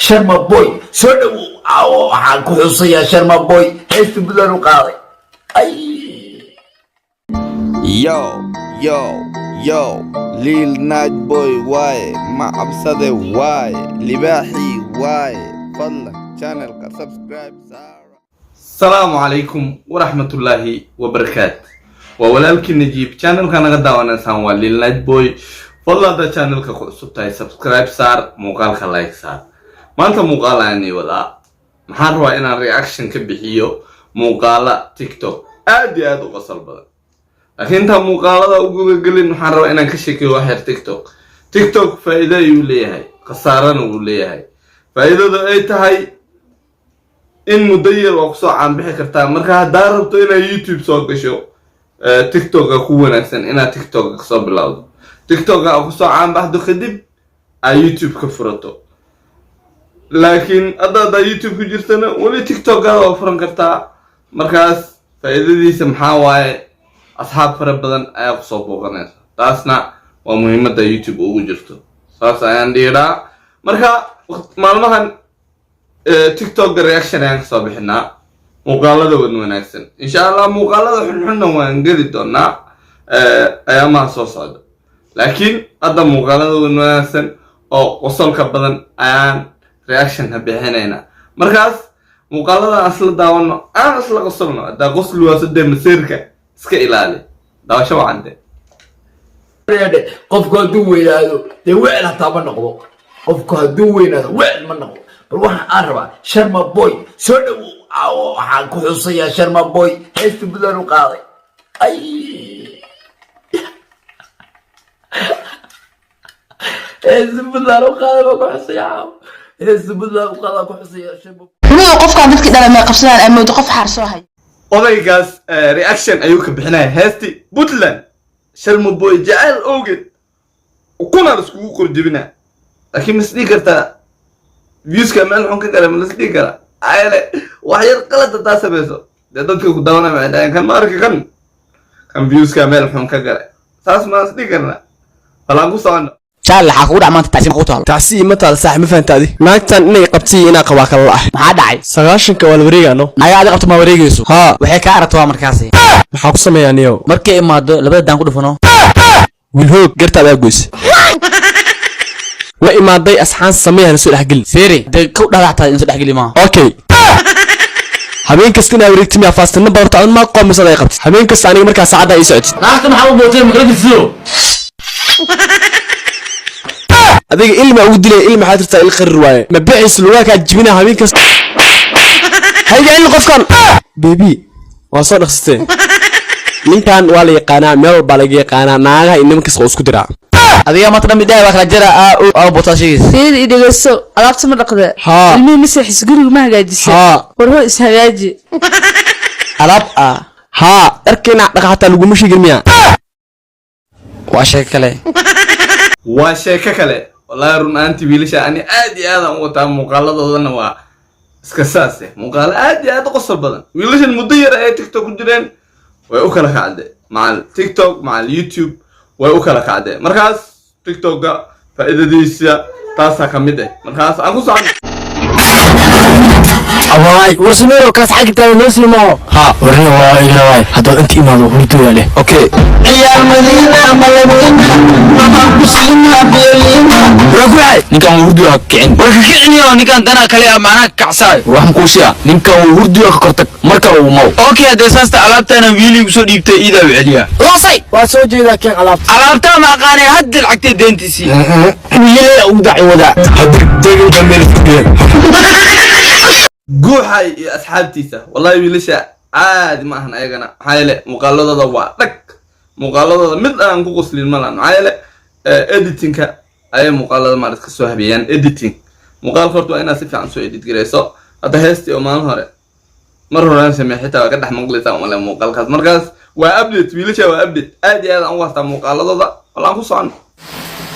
Sharma boy soo waxaan ku xusayaa Sharma boy heesta bulan u qaaday yo Lil Night Boy why ma absade why libaxi why fadlan channelka subscribe السلام عليكم ورحمة الله وبركاته وولالك نجيب channel كان قد دعوانا سانوا Lil Night Boy والله ده channel كسبتاي سبسكرايب صار مقال خلايك صار ما أنت مقال عني ولا محاروا إنا رياكشن كبحيو مقالة تيك توك أدي أدو قصر بدن لكن أنت مقالة ده أقول قلين محاروا إنا كشكي واحد تيك توك فائدة يوليهاي خسارة يوليهاي فائدة ده أي تهاي إن مدير وقصة عم بحكي كرتان مركها داربتو إنا يوتيوب سوق شو تيك توك أكون أحسن إنا تيك توك قصب الله تيك توك أقصى عام بحدو خدب يوتيوب كفرته لكن أدا يوتيوب كجرتنا ولا تيك توك هذا وفرن كرتا مركز فإذا دي سمحا واي أصحاب فرق بدن أقصى بوغناس تاسنا ومهمة دا يوتيوب وجرته ساسا عندي را مركا معلومة تيك توك رياكشن يعني صباحنا مقالة ونوناكسن إن شاء الله مقالة حنا وانقذ دونا أيامها صوصاد لكن هذا مقالة ونوناكسن أو وصل كبدن أيام رياكشن هبيهنا مركز مقالة أصل داونا أنا أصل قصرنا دا قصل واسد مسيرك اسك إلالي دا شو عنده قف كدو وينادو دي وين حتى ما نقضو قف كدو وينادو وين ما نقضو بروح أربعة شرما بوي سو waxaan ku xusayaa Sharma boy heesta bulan u qaaday heesta bulan u qaaday ku xusayaa heesta bulan u qaaday ku xusayaa Sharma no qofka dadka dhalay ma qabsadaan ama qof xaar soo hay odaygaas reaction ayuu ka bixinay heesti Puntland Sharma boy jacayl oogid kuna isku qordibina laakiin misdii karta views ka meel xun ka kale misdii kara ayale waxyar qalad taasabeyso dadka ku dawana macdaan kan marka kan views ka meel xun ka galay saas ma isdii karna falaan ku soo شال حقود عمان تعسيم قوتها تعسيم متى صاحب ما فهمت هذه ما كان إني قبتي إنا قواك الله ما حد عاي سغاشن كوال وريجا نو ما يعاد قبت ما وريجيسو ها وحي كارتوا مركاسي محاق سمي يعني يو مركي إما لبدا دان كله فنو والهوك قرت على جوز وإما ضي أسحان سميها نسول حقل فيري ده كود هذا حتى نسول حقل ما أوكي همين كسكنا وريك تمي عفاست النبض تعال ما قام مثلا قبت همين كساني مركز سعادة يسعد ناس محاول بوتين مقرد الزو هذيك إلما ودي إلما حاطط الخير رواية ما بيعس الواك عجبنا همين كس هيجي إلنا قفكان بيبي وصل خستين من كان والي قناة ميل بالجي قناة ناقة إنما كسقوس كدرا هذه ما ترى بداية وقت جرا أو بوتاشيس سيد إذا قصو ألعبت مرة قذا ها المهم مسح سجل ما قاعد يصير ها وروح إسهاجي ألعب ها أركينا حتى لو مشي جميع واشكله واشكله والله رون أنت بيلشة أني أدي هذا مقطع مقالة ضنا وا سكساسة مقالة أدي هذا قصة بدن بيلشة المدير أي تيك توك جدًا ويأكلك عده مع التيك توك مع اليوتيوب ويأكلك عده مركز تيك توك فإذا ديسيا تاسع كمية مركز أقول صح أواي ورسميرو كاس حق تاني نسمعه ها ورني واي هذا أنت إمامه هردو عليه أوكي يا مدينة ملبون بسينا بيلين رجوعي نكان هردو كعين وكعني نكان دنا كلي معنا كعساي وهم كوشيا نكان هردو كرتك مركب ومو أوكي هذا ساست علابتنا ويلي وصل يبتة إيدا وعليا راسي واسوجي ذا كان علابتها ما قاني هد العكتة دينتسي ويا وداعي وداع هدك دقيقة جميل فيديو جوحي أصحابتيسا والله بيلشة عادي ما هن أيقنا حاله مقالة ضوء لك مقالة مثل أنا نقول قصلي الملان حاله editing أي مقالة ما رتك سوهبيان editing مقالة فرتو أنا سيف عن سو edit جريسو هذا هستي وما نهاره مرة أنا سمع حتى وقد حمقلي تام ولا مقالة خاص مركز وأبدت بيلشة وأبدت عادي هذا أول تام مقالة ضوء والله نقول صان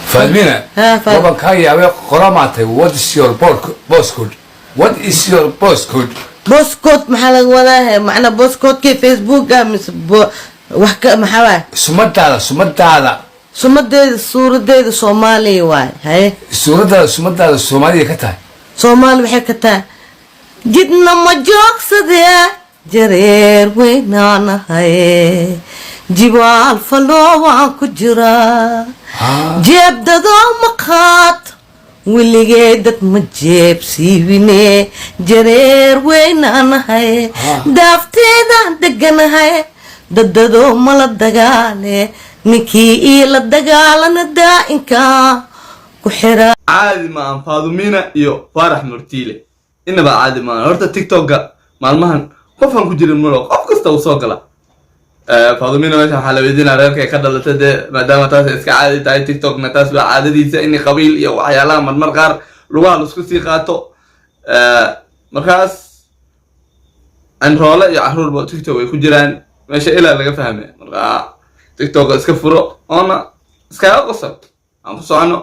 فاهمينه طبعا هاي أبي قرامته what is your postcode what is your postcode بوسكوت محل ولا معنا بوسكوت كي فيسبوك مس وحكا محوا سمت هذا سمد الصورة دي الصومالي واي هاي الصورة سمت هذا الصومالي كتاه soomaali waxay ka tahay jidna ma joogsadee jareer weynaanahay jibaal faloo waan ku jiraa jeebdadoo ma qaato weligee dad ma jeeb siibine jareer weynaanahay daafteedaan deganahay dadadoo mala dagaale ninkii iila dagaalana daa'inka ku xira caadi ma aan faadumina iyo faarax murtiile inaba caadi ma horta tiktoka maalmahan qofaan ku jirin malo qof kasta uu soo gala faadumina meesha waxaa la weydiinaa reerka ay ka dhalatay dee maadaama taas iska caadi tahay tiktokna taas baa caadadiisa in qabiil iyo waxyaalaha marmar qaar lugaha laisku sii qaato markaas anroole iyo caruurba tiktok ay ku jiraan meesha ilaa laga fahmay markaa tiktok iska furo oona iskaga qosab aan ku socono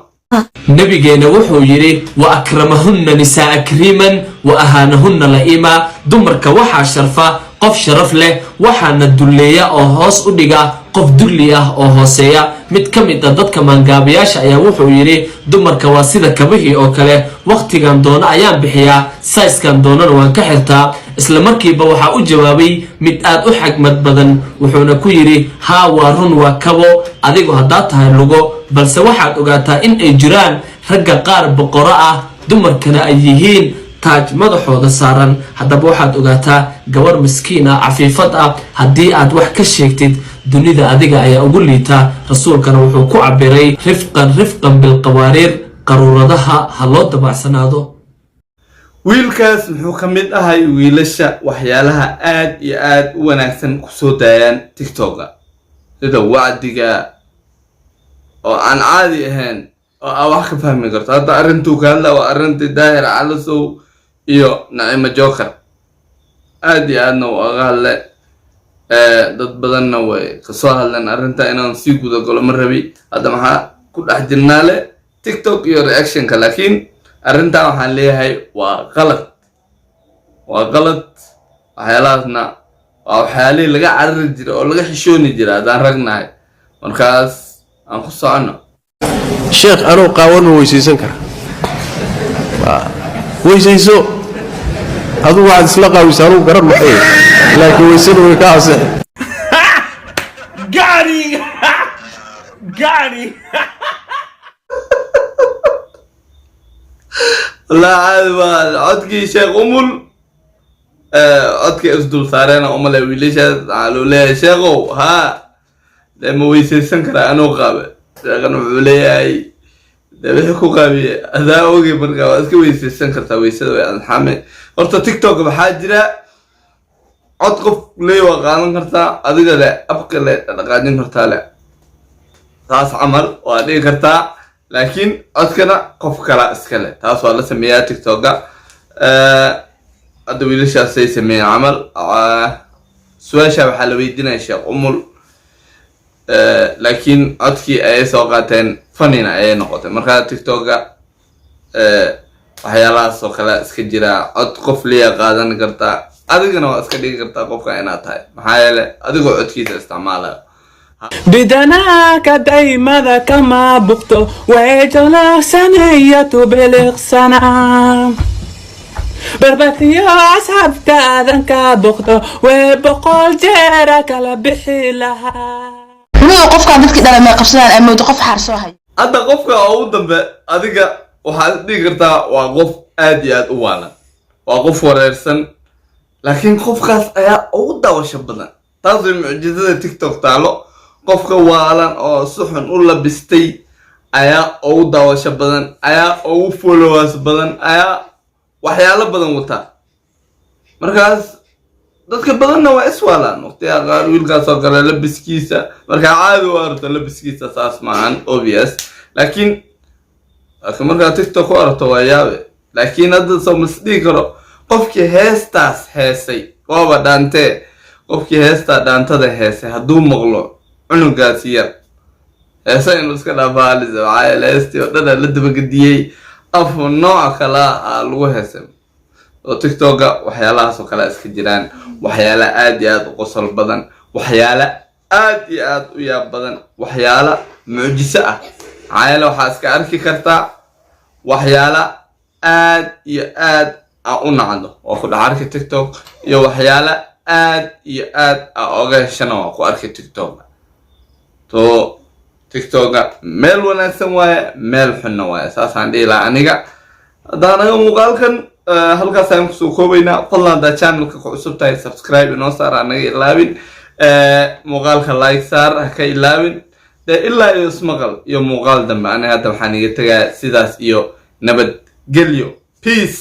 nabigeena wuxuu yidhi wa akramahunna nisaa kriiman wa ahaanahunna la'iima dumarka waxaa sharfa qof sharaf leh waxaana dulleeya oo hoos u dhiga qof dulli ah oo hooseeya mid ka mid ah dadka maangaabayaasha ayaa wuxuu yidhi dumarka waa sida kabihii oo kale waqtigan doono ayaan bixiyaa sayskan doonana waan ka xirtaa isla markiiba waxaa u jawaabay mid aad u xagmad badan wuxuuna ku yidhi haa waa run waa kabo adigu haddaad tahay lugo balse waxaad ogaataa in ay jiraan ragga qaar boqoro ah dumarkana ay yihiin taaj madaxooda saaran haddaba waxaad ogaataa gabar miskiin ah cafiifad ah haddii aad wax ka sheegtid dunida adiga ayaa ugu liitaa rasuulkana wuxuu ku cabiray rifqan bilqawaariir qaruuradaha ha loo dabacsanaado wiilkaas muxuu ka mid ahay wiilasha waxyaalaha aad iyo aad u wanaagsan kusoo daayaan tiktoka sida wacdiga oo aan caadi ahayn oo aa wax ka fahmi karto hadda arrintuu ka hadla waa arrintii daahir calasow iyo nacimo joker aad iyo aadna u aga hadle dad badanna way kasoo hadleen arrinta inaan sii gudagalo ma rabi hadda maxaa ku dhex jirnaale tiktok iyo reactionka laakiin arrintan waxaan leeyahay waa qalad waxyaalahaasna waa waxyaalihii laga carari jiray oo laga xishooni jiray haddaan ragnahay markaas aan ku socono sheekh anuu qaawan ma weysaysan kara weysayso adigu waxaad isla qaawisa anugu garan maxay laakiin weysada way ka asix gari والله عاد عدكي شيخ أمول عدكي أصدر صارينا أمال ويليش على له شيخو ها لما ويسيسن كرا أنا قابل شيخنا بولي ده بيحكوا قابي هذا أوجي برجع أذكر ويسيسن كرا ويسيد يعني حامي أرتا تيك توك بحاجة عدكف ليه وقانون كرتا أذكر لا أبقى لا قاعدين كرتا لا خاص عمل وأدي كرتا لكن أذكرنا قف كلا إسكله تاسو الله سميها تيك توكا أدوي ليش أسي سميها عمل سؤال شبه حلوي دينا شيء أمول لكن أذكي أي سوقاتين فنينا أي نقطة مركز تيك توكا وحيالا سوكلا إسكجرا أتقف لي قادن كرتا أذكرنا إسكدي كرتا قف كائنات هاي محايلة أذكر أذكي استعمالها بدناك دايما كما بقتو ويجلا سنية بالغسنا بربتي أصحاب تاذن كبقتو وبقول جيرك لبحيلها هو قفك عندك كده لما يقفصلان أما يتقف حرصوها هذا قفك أو دم أذكر وحدي كرتا وقف أديات وانا وقف وريرسن لكن قفك أيا أو داوش بدن تازم معجزة تيك توك تعالو qofka waalan oo suxun u labistay ayaa ugu daawasho badan ayaa ugu followers badan ayaa waxyaalo badan wata markaas dadka badanna waa iswaalaan waqtiga qaar wiilkaas oo kale labiskiisa marka caadi u arto labiskiisa saas maahan obvious laakiin marka TikTok u arto waa yaabe laakiin hadda soo masdii karo qofkii heestaas heesay qooba dhaante qofkii heesta dhaantada heesay hadduu maqlo cunugaas yar heesa inuu iska dhaafaalisa waxaa heestii oo dhan la dabagediyey af nooca kala lagu heesay oo TikToka waxyaalahaas oo kale iska jiraan waxyaala aad iyo aad u qosol badan waxyaala aad iyo aad u yaab badan waxyaala mucjiso ah waxaa iska arki kartaa waxyaala aad iyo aad aan u nacdo oo ku dhex arki tiktok iyo waxyaala aad iyo aad aan oga heshana waa ku arki tiktok to tiktoka meel wanaagsan waaye meel xunna waaye saasaan dhihi lahaa aniga haddaan anaga muuqaalkan halkaas ayaan kusoo koobaynaa fadlan haddaa channelka ku cusub tahay subscribe inoo saar anaga ilaawin muuqaalka like saar ha ka ilaawin dee ilaa iyo ismaqal iyo muuqaal dambe aniga hadda waxaan iga tegaa sidaas iyo nabadgelyo peace